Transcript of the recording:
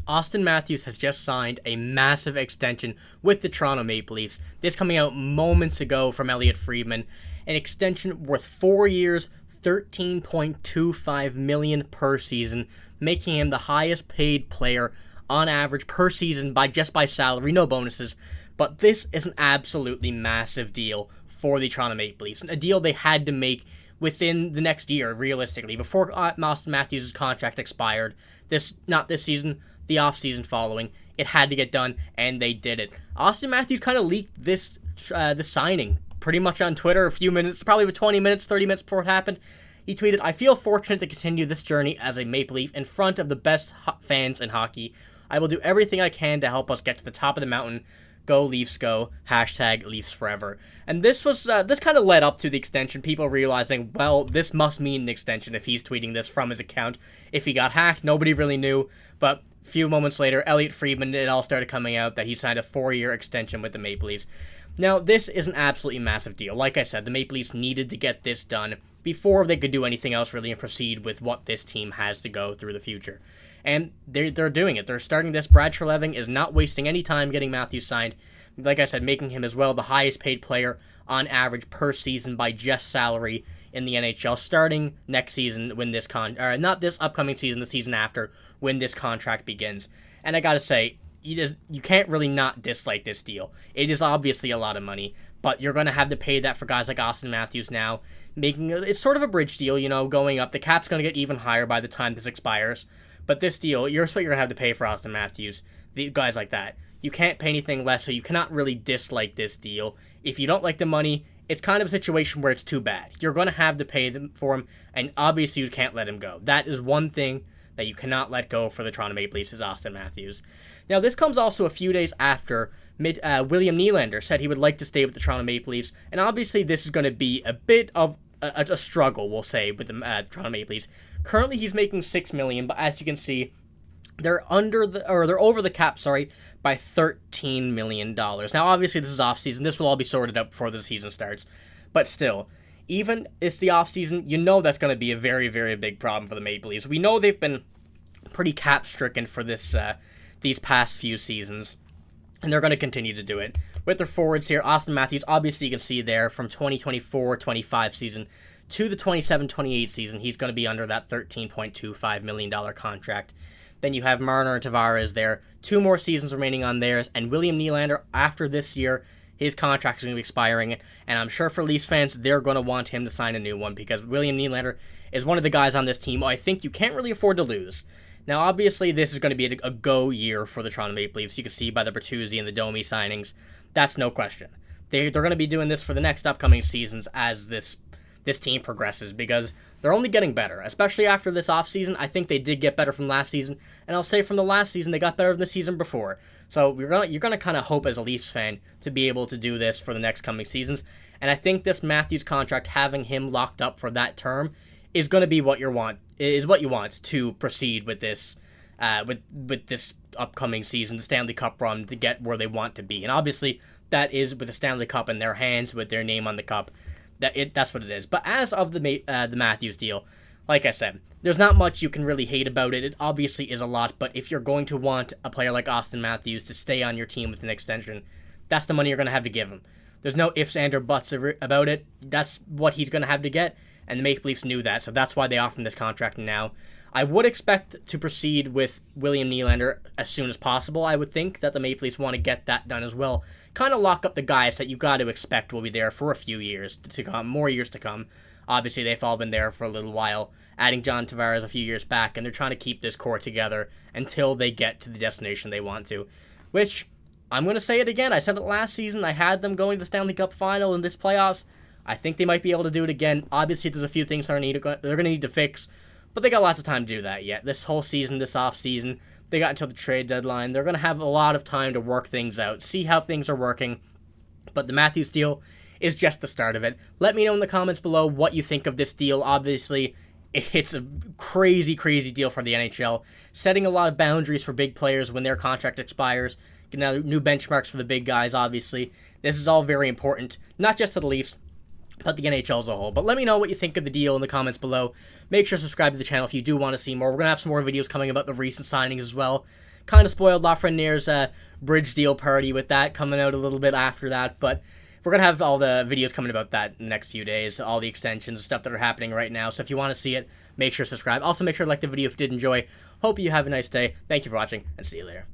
Auston Matthews has just signed a massive extension with the Toronto Maple Leafs. This coming out moments ago from Elliotte Friedman. An extension worth 4 years, $13.25 million per season, making him the highest paid player on average per season by salary, no bonuses. But this is an absolutely massive deal for the Toronto Maple Leafs, a deal they had to make within the next year, realistically, before Auston Matthews' contract expired. Not this season, the offseason following. It had to get done, and they did it. Auston Matthews kind of leaked this signing pretty much on Twitter a few minutes, probably 20 minutes, 30 minutes before it happened. He tweeted, "I feel fortunate to continue this journey as a Maple Leaf in front of the best fans in hockey. I will do everything I can to help us get to the top of the mountain. Go Leafs go. Hashtag Leafs forever." And this kind of led up to the extension, people realizing, well, this must mean an extension if he's tweeting this from his account. If he got hacked, nobody really knew. But a few moments later, Elliotte Friedman, it all started coming out that he signed a 4-year extension with the Maple Leafs. Now, this is an absolutely massive deal. Like I said, the Maple Leafs needed to get this done before they could do anything else really and proceed with what this team has to go through the future. And they're doing it. They're starting this. Brad Treliving is not wasting any time getting Matthews signed. Like I said, making him as well the highest paid player on average per season by just salary in the NHL, starting next season when this not this upcoming season, the season after, when this contract begins. And I gotta say, you can't really not dislike this deal. It is obviously a lot of money, but you're going to have to pay that for guys like Auston Matthews now, it's sort of a bridge deal, going up. The cap's going to get even higher by the time this expires. But this deal, here's what you're going to have to pay for Auston Matthews, the guys like that. You can't pay anything less, so you cannot really dislike this deal. If you don't like the money, it's kind of a situation where it's too bad. You're going to have to pay them for him, and obviously you can't let him go. That is one thing that you cannot let go for the Toronto Maple Leafs is Auston Matthews. Now, this comes also a few days after William Nylander said he would like to stay with the Toronto Maple Leafs, and obviously this is going to be a bit of a struggle, we'll say, with the Toronto Maple Leafs. Currently, he's making $6 million, but as you can see, they're over the cap, by $13 million. Now, obviously, this is off-season. This will all be sorted out before the season starts. But still, even it's the off-season, that's going to be a very, very big problem for the Maple Leafs. We know they've been pretty cap-stricken for these past few seasons, and they're going to continue to do it. With their forwards here, Auston Matthews, obviously you can see there from 2024-25 season to the 27-28 season, he's going to be under that $13.25 million contract. Then you have Marner and Tavares there, 2 more seasons remaining on theirs, and William Nylander, after this year, his contract is going to be expiring, and I'm sure for Leafs fans, they're going to want him to sign a new one, because William Nylander is one of the guys on this team who I think you can't really afford to lose. Now, obviously, this is going to be a go year for the Toronto Maple Leafs. You can see by the Bertuzzi and the Domi signings. That's no question. They're going to be doing this for the next upcoming seasons as this team progresses, because they're only getting better, especially after this offseason. I think they did get better from last season, and I'll say from the last season, they got better than the season before. So you're going to kind of hope as a Leafs fan to be able to do this for the next coming seasons, and I think this Matthews contract, having him locked up for that term, is going to be what you want to proceed with this with this upcoming season, the Stanley Cup run, to get where they want to be. And obviously that is with the Stanley Cup in their hands, with their name on the cup. That's what it is. But as of the Matthews deal, like I said, there's not much you can really hate about it. It obviously is a lot, but if you're going to want a player like Auston Matthews to stay on your team with an extension, that's the money you're going to have to give him. There's no ifs, and, or buts about it. That's what he's going to have to get, and the Maple Leafs knew that, so that's why they offered him this contract now. I would expect to proceed with William Nylander as soon as possible. I would think that the Maple Leafs want to get that done as well. Kind of lock up the guys that you've got to expect will be there for a few years to come, more years to come. Obviously, they've all been there for a little while, adding John Tavares a few years back, and they're trying to keep this core together until they get to the destination they want to, which, I'm going to say it again, I said it last season, I had them going to the Stanley Cup final in this playoffs. I think they might be able to do it again. Obviously, there's a few things they're going to need to fix, but they got lots of time to do that yet. This whole season, this off-season, they got until the trade deadline. They're going to have a lot of time to work things out, see how things are working, but the Matthews deal is just the start of it. Let me know in the comments below what you think of this deal. Obviously, it's a crazy, crazy deal for the NHL, setting a lot of boundaries for big players when their contract expires, getting new benchmarks for the big guys, obviously. This is all very important, not just to the Leafs, but the NHL as a whole. But let me know what you think of the deal in the comments below. Make sure to subscribe to the channel if you do want to see more. We're going to have some more videos coming about the recent signings as well, kind of spoiled Lafreniere's bridge deal party with that coming out a little bit after that, but we're going to have all the videos coming about that in the next few days, all the extensions, stuff that are happening right now. So if you want to see it, make sure to subscribe. Also, make sure to like the video if you did enjoy. Hope you have a nice day. Thank you for watching, and see you later.